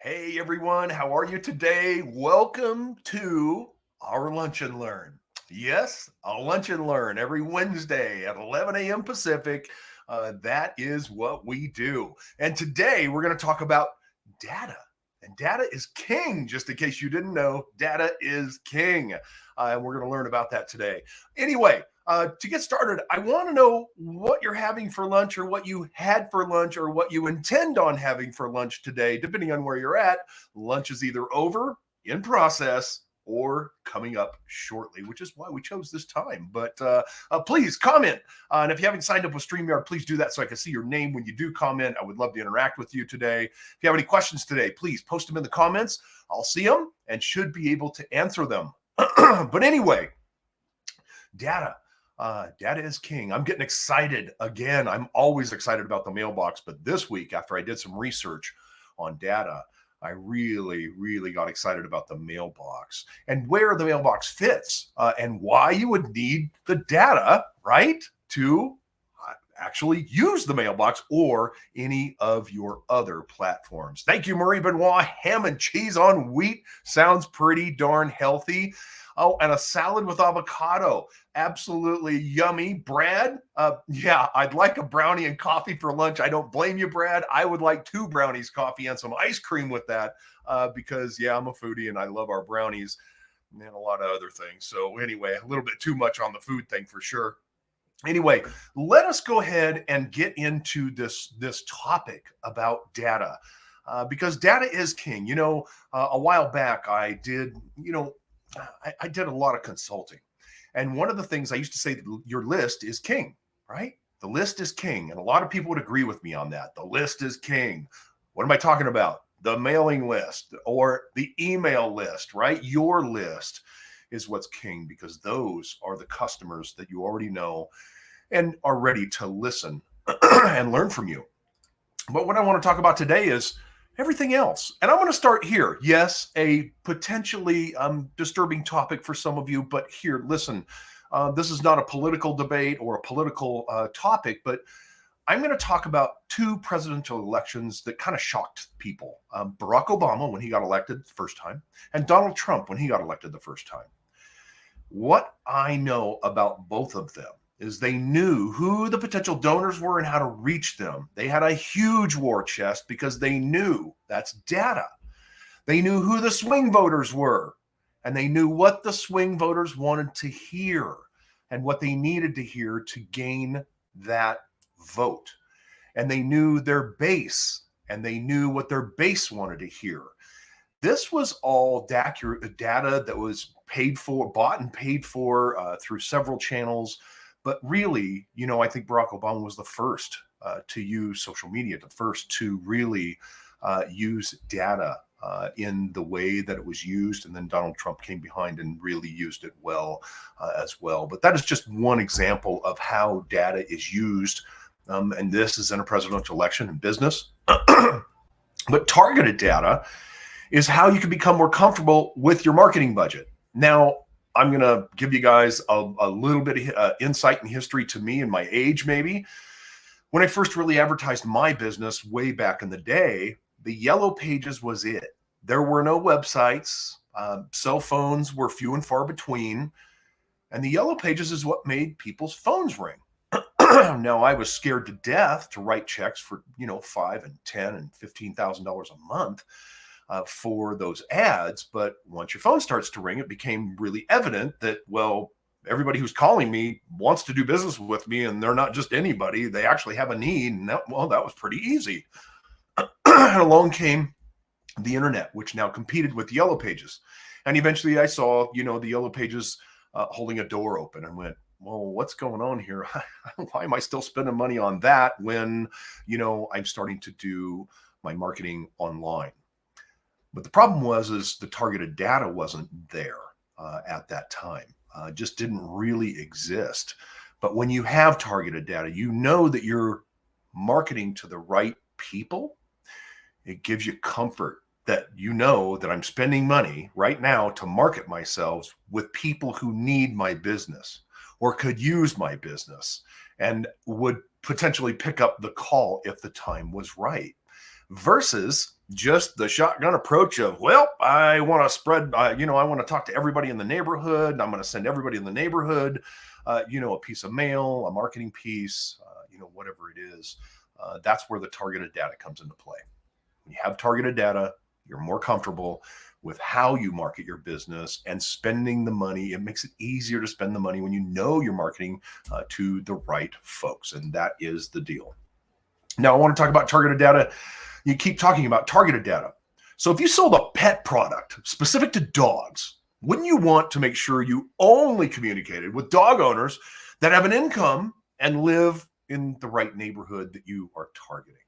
Hey everyone, how are you today? Welcome to our Lunch and Learn. Yes, a Lunch and Learn every Wednesday at 11 a.m. Pacific. That is what we do. And today we're going to talk about data. And data is king, just in case you didn't know, data is king. And we're going to learn about that today. Anyway, to get started, I want to know what you're having for lunch or what you had for lunch or what you intend on having for lunch today, depending on where you're at. Lunch is either over, in process, or coming up shortly, which is why we chose this time. But please comment. And if you haven't signed up with StreamYard, please do that so I can see your name when you do comment. I would love to interact with you today. If you have any questions today, please post them in the comments. I'll see them and should be able to answer them. But anyway, data. Data is king. I'm getting excited again. I'm always excited about the mailbox, but this week, after I did some research on data, I really got excited about the mailbox and where the mailbox fits and why you would need the data, right, to actually use the mailbox or any of your other platforms. Thank you, Marie Benoit. Ham and cheese on wheat sounds pretty darn healthy. Oh, and a salad with avocado. Absolutely yummy. Brad, yeah, I'd like a brownie and coffee for lunch. I don't blame you, Brad. I would like 2 brownies, coffee, and some ice cream with that because, yeah, I'm a foodie and I love our brownies and a lot of other things. So anyway, a little bit too much on the food thing for sure. Anyway, let us go ahead and get into this topic about data because data is king. A while back I did, I did a lot of consulting. And one of the things I used to say, your list is king, right? The list is king. And a lot of people would agree with me on that. The list is king. What am I talking about? The mailing list or the email list, right? Your list is what's king because those are the customers that you already know and are ready to listen and learn from you. But what I want to talk about today is everything else. And I'm going to start here. Yes, a potentially disturbing topic for some of you, but here, listen, this is not a political debate or a political topic, but I'm going to talk about 2 presidential elections that kind of shocked people. Barack Obama when he got elected the first time, and Donald Trump when he got elected the first time. What I know about both of them is they knew who the potential donors were and how to reach them. They had a huge war chest because they knew that's data. They knew who the swing voters were, and they knew what the swing voters wanted to hear and what they needed to hear to gain that vote. And they knew their base, and they knew what their base wanted to hear. This was all data that was paid for, bought and paid for through several channels. But really, I think Barack Obama was the first to use social media, the first to really use data in the way that it was used. And then Donald Trump came behind and really used it well as well. But that is just one example of how data is used. And this is in a presidential election in business. But targeted data is how you can become more comfortable with your marketing budget. Now, I'm going to give you guys a little bit of insight and history to me and my age, maybe. When I first really advertised my business way back in the day, the Yellow Pages was it. There were no websites. Cell phones were few and far between. And the Yellow Pages is what made people's phones ring. Now, I was scared to death to write checks for, $5,000 and $10,000 and $15,000 a month. For those ads. But once your phone starts to ring, it became really evident that, well, everybody who's calling me wants to do business with me, and they're not just anybody. They actually have a need. And that was pretty easy. And along came the internet, which now competed with the Yellow Pages. And eventually I saw, the Yellow Pages holding a door open and went, well, what's going on here? Why am I still spending money on that when, I'm starting to do my marketing online? But the problem is the targeted data wasn't there at that time. Just didn't really exist. But when you have targeted data, you know that you're marketing to the right people. It gives you comfort that that I'm spending money right now to market myself with people who need my business or could use my business and would potentially pick up the call if the time was right. versus just the shotgun approach of, well, I want to spread, I want to talk to everybody in the neighborhood. I'm going to send everybody in the neighborhood, a piece of mail, a marketing piece, whatever it is. That's where the targeted data comes into play. When you have targeted data, you're more comfortable with how you market your business and spending the money. It makes it easier to spend the money when you know you're marketing to the right folks. And that is the deal. Now, I want to talk about targeted data. You keep talking about targeted data. So if you sold a pet product specific to dogs, wouldn't you want to make sure you only communicated with dog owners that have an income and live in the right neighborhood that you are targeting?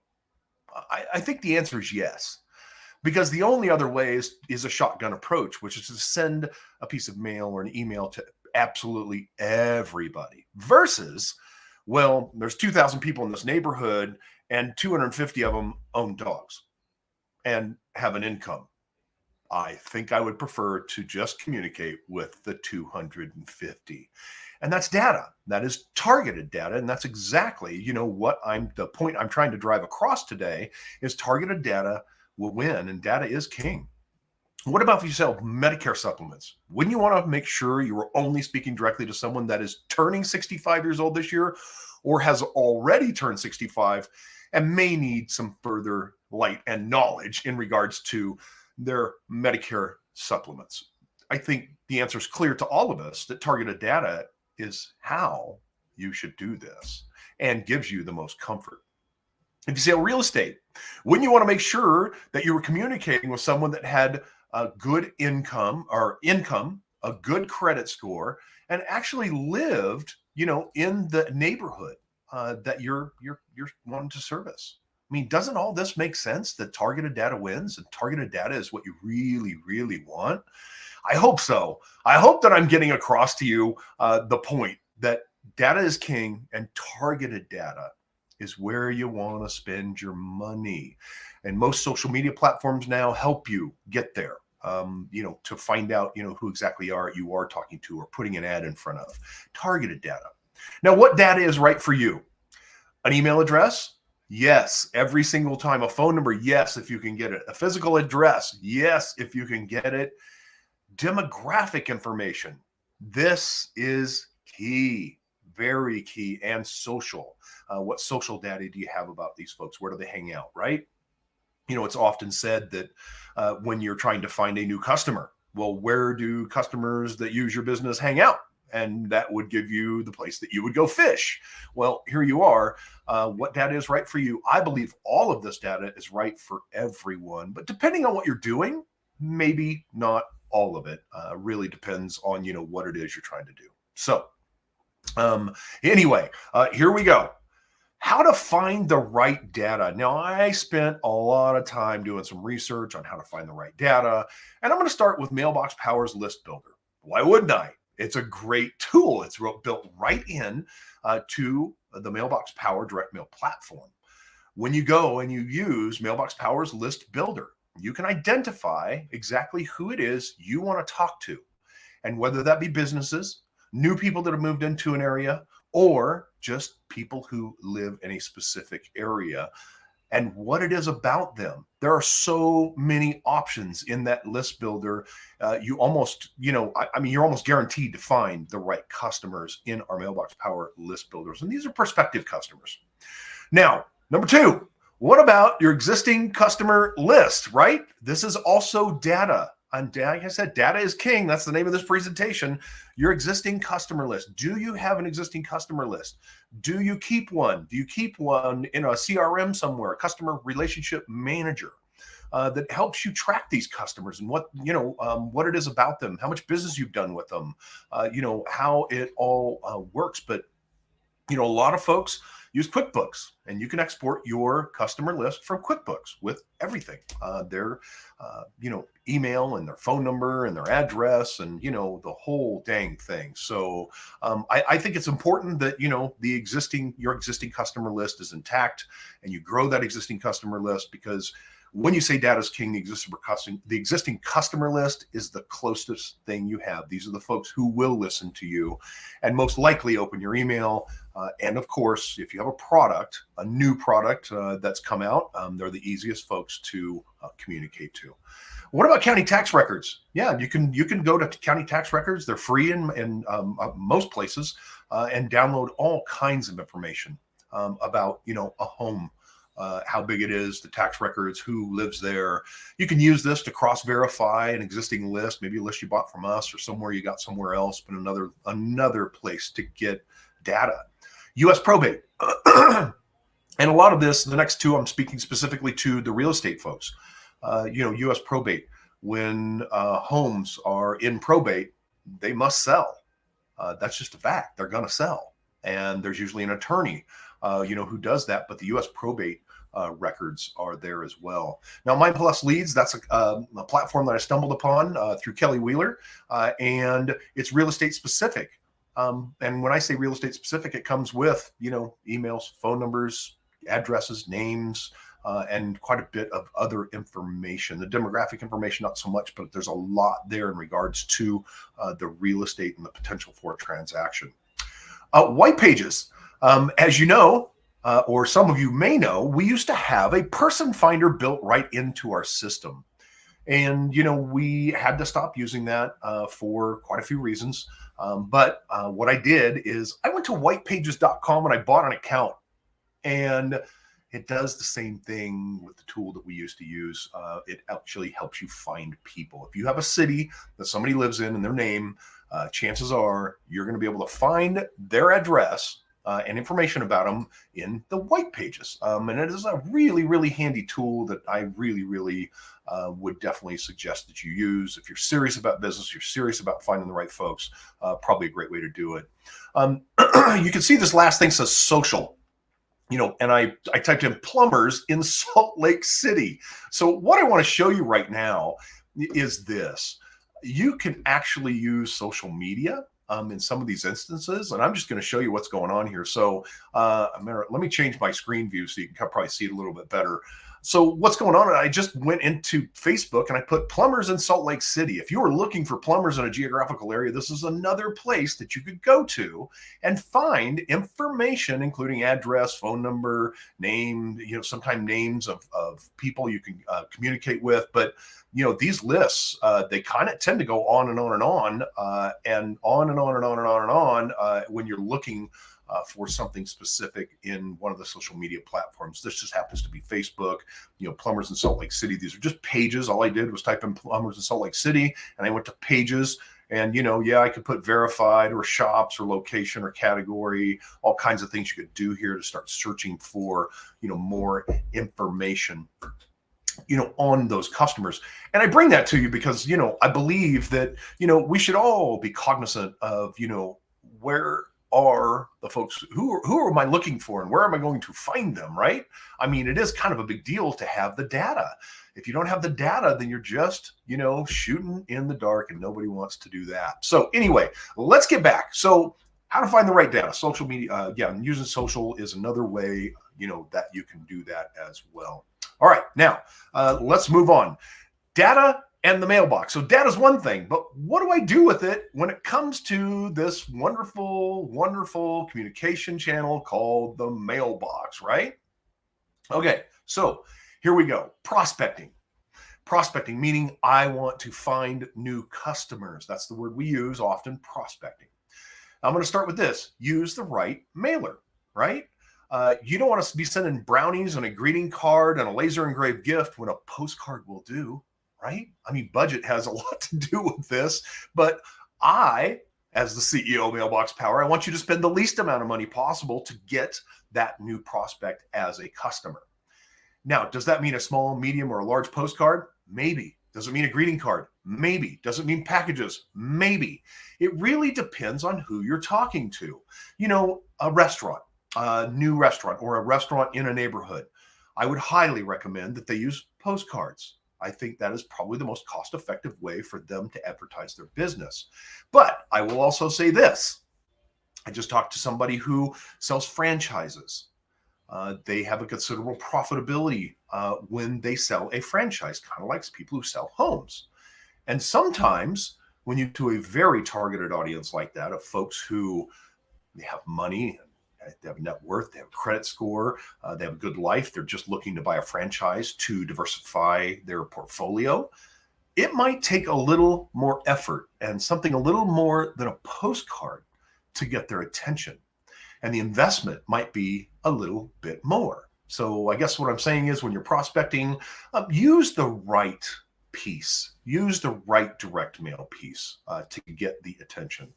I think the answer is yes, because the only other way is a shotgun approach, which is to send a piece of mail or an email to absolutely everybody versus, well, there's 2,000 people in this neighborhood and 250 of them own dogs and have an income. I think I would prefer to just communicate with the 250. And that's data. That is targeted data. And that's exactly, the point I'm trying to drive across today is targeted data will win, and data is king. What about if you sell Medicare supplements? Wouldn't you want to make sure you were only speaking directly to someone that is turning 65 years old this year or has already turned 65 and may need some further light and knowledge in regards to their Medicare supplements? I think the answer is clear to all of us that targeted data is how you should do this and gives you the most comfort. If you sell real estate, wouldn't you want to make sure that you were communicating with someone that had a good income, a good credit score, and actually lived, in the neighborhood that you're wanting to service? I mean, doesn't all this make sense that targeted data wins and targeted data is what you really, really want? I hope so. I hope that I'm getting across to you the point that data is king and targeted data is where you want to spend your money. And most social media platforms now help you get there, to find out, who exactly you are talking to or putting an ad in front of. Targeted data. Now, what data is right for you? An email address? Yes, every single time. A phone number? Yes, if you can get it. A physical address? Yes, if you can get it. Demographic information. This is key, very key, and social. What social data do you have about these folks? Where do they hang out, right? It's often said that when you're trying to find a new customer, well, where do customers that use your business hang out? And that would give you the place that you would go fish. Well, here you are. What data is right for you? I believe all of this data is right for everyone, but depending on what you're doing, maybe not all of it. Really depends on, what it is you're trying to do. So anyway, here we go. How to find the right data. Now, I spent a lot of time doing some research on how to find the right data, and I'm going to start with Mailbox Power's List Builder. Why wouldn't I? It's a great tool. It's built right in to the Mailbox Power direct mail platform. When you go and you use Mailbox Power's List Builder, you can identify exactly who it is you want to talk to, and whether that be businesses, new people that have moved into an area, or just people who live in a specific area, and what it is about them. There are so many options in that list builder. You're almost guaranteed to find the right customers in our Mailbox Power list builders. And these are prospective customers. Now, number two, what about your existing customer list, right? This is also data. And like I said, data is king. That's the name of this presentation. Your existing customer list. Do you have an existing customer list? Do you keep one? Do you keep one in a CRM somewhere, a customer relationship manager that helps you track these customers and what it is about them, how much business you've done with them, how it all works. But a lot of folks use QuickBooks, and you can export your customer list from QuickBooks with everything, their email and their phone number and their address and the whole dang thing. So I think it's important that your existing customer list is intact and you grow that existing customer list, because when you say data is king, the existing customer list is the closest thing you have. These are the folks who will listen to you and most likely open your email. And of course, if you have a new product that's come out, they're the easiest folks to communicate to. What about county tax records? Yeah, you can go to county tax records. They're free in most places, and download all kinds of information about a home. How big it is, the tax records, who lives there. You can use this to cross-verify an existing list, maybe a list you bought from us or somewhere you got somewhere else, but another place to get data. U.S. probate. And a lot of this, the next two, I'm speaking specifically to the real estate folks. U.S. probate. When homes are in probate, they must sell. That's just a fact. They're going to sell. And there's usually an attorney who does that, but the U.S. probate records are there as well. Now, Mind Plus Leads, that's a platform that I stumbled upon through Kelly Wheeler, and it's real estate specific. And when I say real estate specific, it comes with, emails, phone numbers, addresses, names, and quite a bit of other information. The demographic information, not so much, but there's a lot there in regards to the real estate and the potential for a transaction. White pages. As you know, or some of you may know, we used to have a person finder built right into our system. And, we had to stop using that for quite a few reasons. But what I did is I went to whitepages.com and I bought an account. And it does the same thing with the tool that we used to use. It actually helps you find people. If you have a city that somebody lives in and their name, chances are you're going to be able to find their address and information about them in the white pages. And it is a really, really handy tool that I really, really would definitely suggest that you use. If you're serious about business, you're serious about finding the right folks, probably a great way to do it. You can see this last thing says social. And I typed in plumbers in Salt Lake City. So what I want to show you right now is this. You can actually use social media in some of these instances, and I'm just going to show you what's going on here. So let me change my screen view so you can probably see it a little bit better. So what's going on? I just went into Facebook and I put plumbers in Salt Lake City. If you are looking for plumbers in a geographical area, this is another place that you could go to and find information, including address, phone number, name, sometimes names of people you can communicate with. But, these lists, they kind of tend to go on and on and on and on and on and on and on and on when you're looking for something specific in one of the social media platforms. This just happens to be Facebook, plumbers in Salt Lake City. These are just pages. All I did was type in plumbers in Salt Lake City and I went to pages and, I could put verified or shops or location or category, all kinds of things you could do here to start searching for, more information, on those customers. And I bring that to you because, I believe that, we should all be cognizant of, where are the folks who am I looking for and where am I going to find them, right? I mean, it is kind of a big deal to have the data. If you don't have the data, then you're just, shooting in the dark and nobody wants to do that. So anyway, let's get back. So how to find the right data, social media. And using social is another way, that you can do that as well. All right, now let's move on. Data and the mailbox. So data is one thing, but what do I do with it when it comes to this wonderful, wonderful communication channel called the mailbox, right? Okay, so here we go. Prospecting. Prospecting, meaning I want to find new customers. That's the word we use often, prospecting. I'm going to start with this. Use the right mailer, right? You don't want to be sending brownies and a greeting card and a laser engraved gift when a postcard will do, right? I mean, budget has a lot to do with this, but I, as the CEO of Mailbox Power, I want you to spend the least amount of money possible to get that new prospect as a customer. Now, does that mean a small, medium, or a large postcard? Maybe. Does it mean a greeting card? Maybe. Does it mean packages? Maybe. It really depends on who you're talking to. A restaurant, a new restaurant, or a restaurant in a neighborhood. I would highly recommend that they use postcards. I think that is probably the most cost-effective way for them to advertise their business. But I will also say this. I just talked to somebody who sells franchises. They have a considerable profitability when they sell a franchise, kind of like people who sell homes. And sometimes when you to a very targeted audience like that of folks who they have money, they have net worth, they have a credit score, they have a good life, they're just looking to buy a franchise to diversify their portfolio, it might take a little more effort and something a little more than a postcard to get their attention. And the investment might be a little bit more. So I guess what I'm saying is when you're prospecting, use the right piece, use the right direct mail piece to get the attention.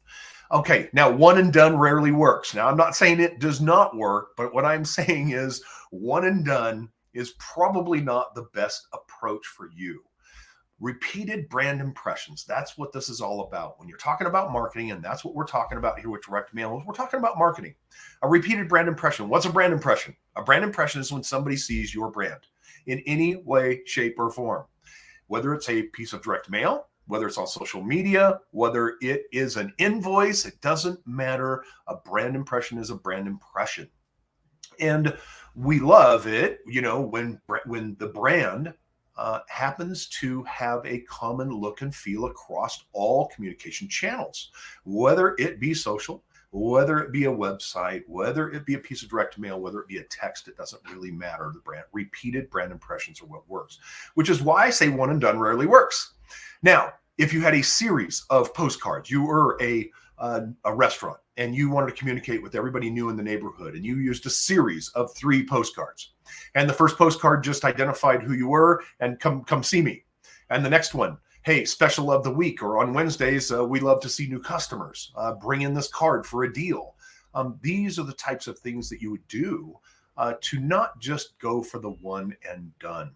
Okay, now one and done rarely works. Now I'm not saying it does not work, but what I'm saying is one and done is probably not the best approach for you. Repeated brand impressions. That's what this is all about. When you're talking about marketing, and that's what we're talking about here with direct mail, we're talking about marketing. A repeated brand impression. What's a brand impression? A brand impression is when somebody sees your brand in any way, shape, or form. Whether it's a piece of direct mail, whether it's on social media, whether it is an invoice, it doesn't matter. A brand impression is a brand impression. And we love it, when the brand happens to have a common look and feel across all communication channels, whether it be social, whether it be a website, whether it be a piece of direct mail, whether it be a text, it doesn't really matter. The brand, repeated brand impressions are what works, which is why I say one and done rarely works. Now, if you had a series of postcards, you were a restaurant and you wanted to communicate with everybody new in the neighborhood, and you used a series of 3 postcards. And the first postcard just identified who you were and come see me. And the next one, hey, special of the week, or on Wednesdays, we love to see new customers. Bring in this card for a deal. These are the types of things that you would do to not just go for the one and done.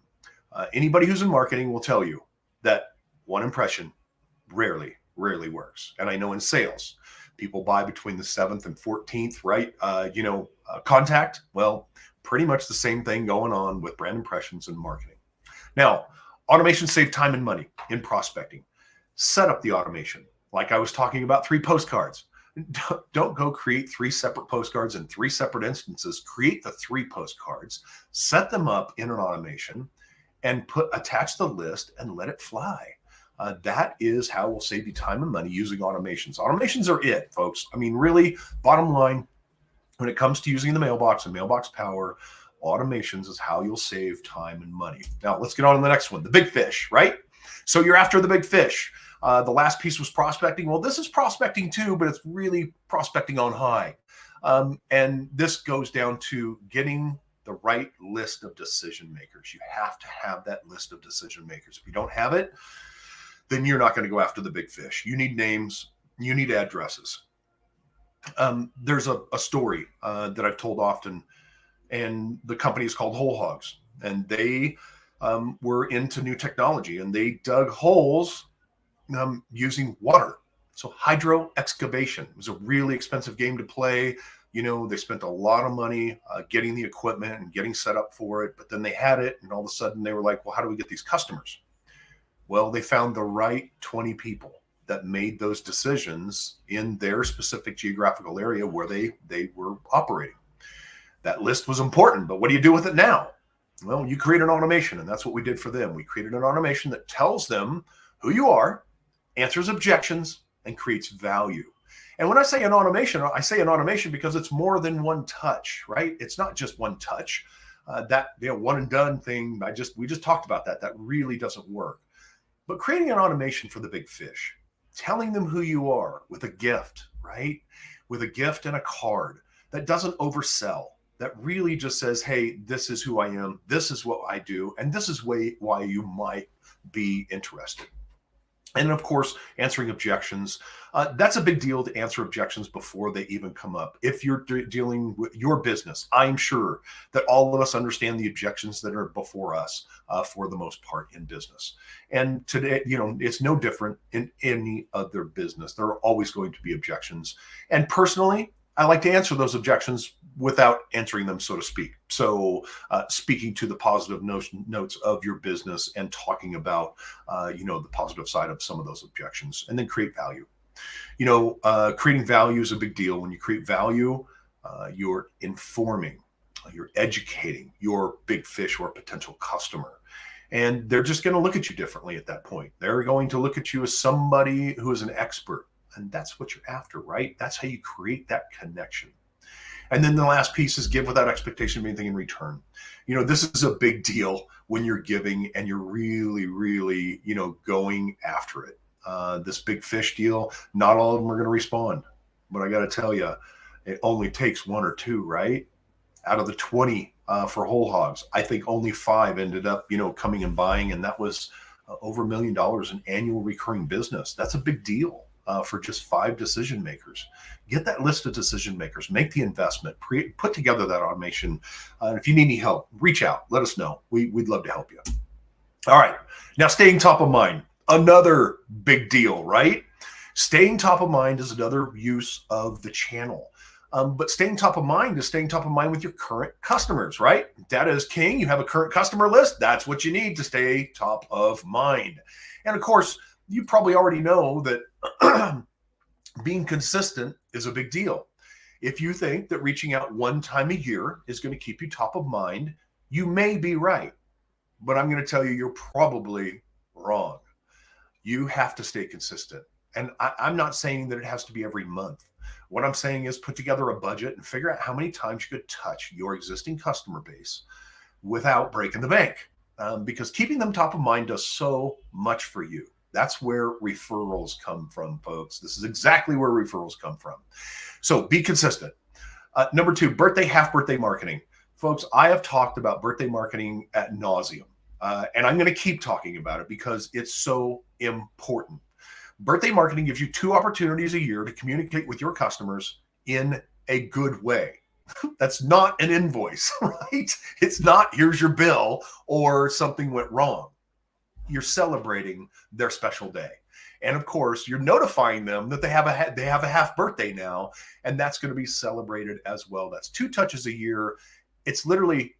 Anybody who's in marketing will tell you that one impression rarely works. And I know in sales, people buy between the 7th and 14th, right? Contact. Well, pretty much the same thing going on with brand impressions and marketing. Now, automation save time and money in prospecting. Set up the automation. Like I was talking about 3 postcards. Don't go create 3 separate postcards in 3 separate instances. Create the 3 postcards, set them up in an automation, and attach the list and let it fly. That is how we'll save you time and money using automations. Automations are it, folks. I mean, really, bottom line, when it comes to using the mailbox and mailbox power, automations is how you'll save time and money. Now, let's get on to the next one, the big fish, right? So you're after the big fish. The last piece was prospecting. Well, this is prospecting too, but it's really prospecting on high. And this goes down to getting the right list of decision makers. You have to have that list of decision makers. If you don't have it, then you're not going to go after the big fish. You need names, you need addresses. There's a story that I've told often, and the company is called Whole Hogs, and they were into new technology, and they dug holes using water. So hydro excavation was a really expensive game to play. They spent a lot of money getting the equipment and getting set up for it, but then they had it, and all of a sudden they were like, well, how do we get these customers? Well, they found the right 20 people that made those decisions in their specific geographical area where they were operating. That list was important, but what do you do with it now? Well, you create an automation, and that's what we did for them. We created an automation that tells them who you are, answers objections, and creates value. And when I say an automation, I say an automation because it's more than one touch, right? It's not just one touch. That one and done thing, we just talked about that. That really doesn't work. But creating an automation for the big fish, telling them who you are with a gift, right? With a gift and a card that doesn't oversell, that really just says, hey, this is who I am, this is what I do, and this is why you might be interested. And of course, answering objections. That's a big deal, to answer objections before they even come up. If you're dealing with your business, I'm sure that all of us understand the objections that are before us for the most part in business. And today, it's no different in any other business. There are always going to be objections. And personally, I like to answer those objections without answering them, so to speak. So speaking to the positive notes of your business and talking about, the positive side of some of those objections, and then create value. Creating value is a big deal. When you create value, you're informing, you're educating your big fish or potential customer. And they're just going to look at you differently at that point. They're going to look at you as somebody who is an expert. And that's what you're after, right? That's how you create that connection. And then the last piece is give without expectation of anything in return. This is a big deal when you're giving and you're really, really, going after it. This big fish deal, not all of them are going to respond. But I got to tell you, it only takes one or two, right? Out of the 20 for whole hogs, I think only 5 ended up, coming and buying. And that was over $1 million in annual recurring business. That's a big deal. For just 5 decision makers. Get that list of decision makers, make the investment, put together that automation. If you need any help, reach out, let us know. We'd love to help you. All right, now staying top of mind, another big deal, right? Staying top of mind is another use of the channel. But staying top of mind is staying top of mind with your current customers, right? Data is king. You have a current customer list. That's what you need to stay top of mind. And of course, you probably already know that being consistent is a big deal. If you think that reaching out one time a year is going to keep you top of mind, you may be right. But I'm going to tell you, you're probably wrong. You have to stay consistent. And I'm not saying that it has to be every month. What I'm saying is put together a budget and figure out how many times you could touch your existing customer base without breaking the bank. Because keeping them top of mind does so much for you. That's where referrals come from, folks. This is exactly where referrals come from. So be consistent. Number 2, half birthday marketing. Folks, I have talked about birthday marketing ad nauseum, and I'm going to keep talking about it because it's so important. Birthday marketing gives you 2 opportunities a year to communicate with your customers in a good way. That's not an invoice, right? It's not, here's your bill or something went wrong. You're celebrating their special day. And of course, you're notifying them that they have a half birthday now, and that's going to be celebrated as well. That's 2 touches a year. It's literally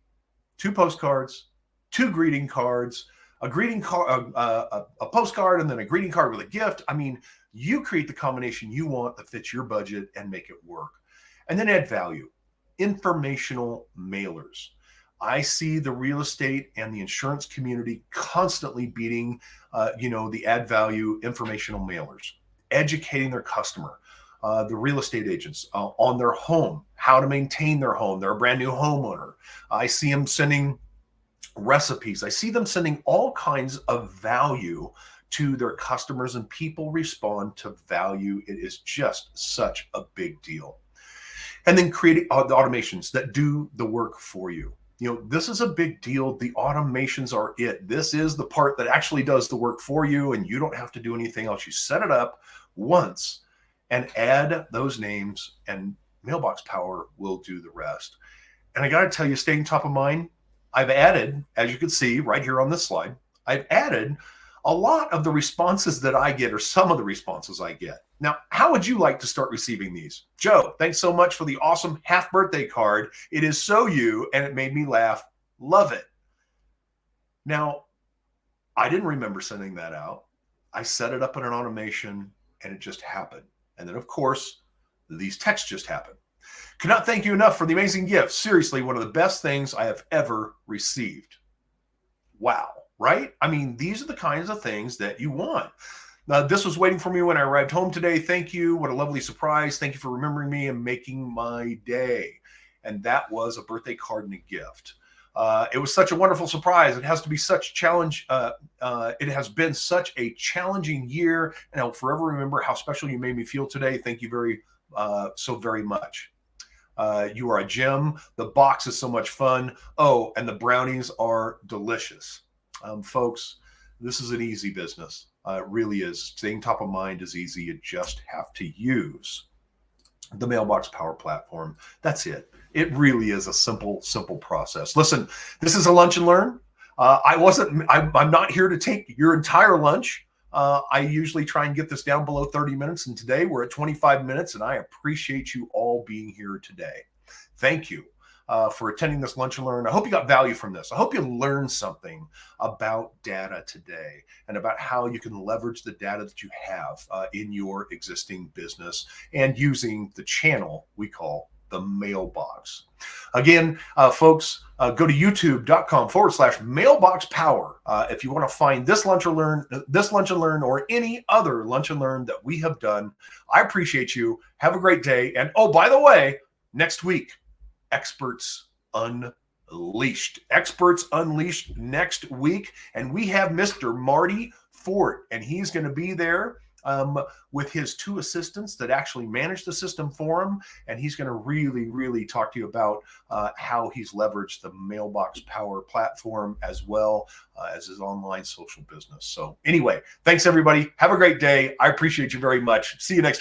2 postcards, 2 greeting cards, a greeting card, a postcard, and then a greeting card with a gift. I mean, you create the combination you want that fits your budget and make it work. And then add value. Informational mailers. I see the real estate and the insurance community constantly beating, the add value informational mailers, educating their customer, the real estate agents on their home, how to maintain their home. They're a brand new homeowner. I see them sending recipes. I see them sending all kinds of value to their customers, and people respond to value. It is just such a big deal. And then creating the automations that do the work for you. This is a big deal. The automations are it. This is the part that actually does the work for you, and you don't have to do anything else. You set it up once and add those names, and Mailbox Power will do the rest. And I got to tell you, staying top of mind, I've added, as you can see right here on this slide, I've added a lot of the responses that I get, or some of the responses I get. Now, how would you like to start receiving these? Joe, thanks so much for the awesome half birthday card. It is so you, and it made me laugh. Love it. Now, I didn't remember sending that out. I set it up in an automation, and it just happened. And then, of course, these texts just happened. Cannot thank you enough for the amazing gift. Seriously, one of the best things I have ever received. Wow, right? I mean, these are the kinds of things that you want. This was waiting for me when I arrived home today. Thank you. What a lovely surprise. Thank you for remembering me and making my day. And that was a birthday card and a gift. It was such a wonderful surprise. It has to be such a challenge. It has been such a challenging year, and I'll forever remember how special you made me feel today. Thank you so very much. You are a gem. The box is so much fun. Oh, and the brownies are delicious. Folks, this is an easy business. It really is. Staying top of mind is easy. You just have to use the Mailbox Power platform. That's it. It really is a simple process. Listen, this is a lunch and learn. I'm not here to take your entire lunch. I usually try and get this down below 30 minutes, and today we're at 25 minutes, and I appreciate you all being here today. Thank you for attending this Lunch and Learn. I hope you got value from this. I hope you learned something about data today and about how you can leverage the data that you have in your existing business and using the channel we call the mailbox. Again, folks, go to youtube.com/mailbox power if you want to find this Lunch and Learn, or any other Lunch and Learn that we have done. I appreciate you. Have a great day. And oh, by the way, next week, Experts Unleashed. Experts Unleashed next week. And we have Mr. Marty Fort, and he's going to be there with his 2 assistants that actually manage the system for him. And he's going to really talk to you about how he's leveraged the Mailbox Power platform as well as his online social business. So anyway, thanks everybody. Have a great day. I appreciate you very much. See you next week.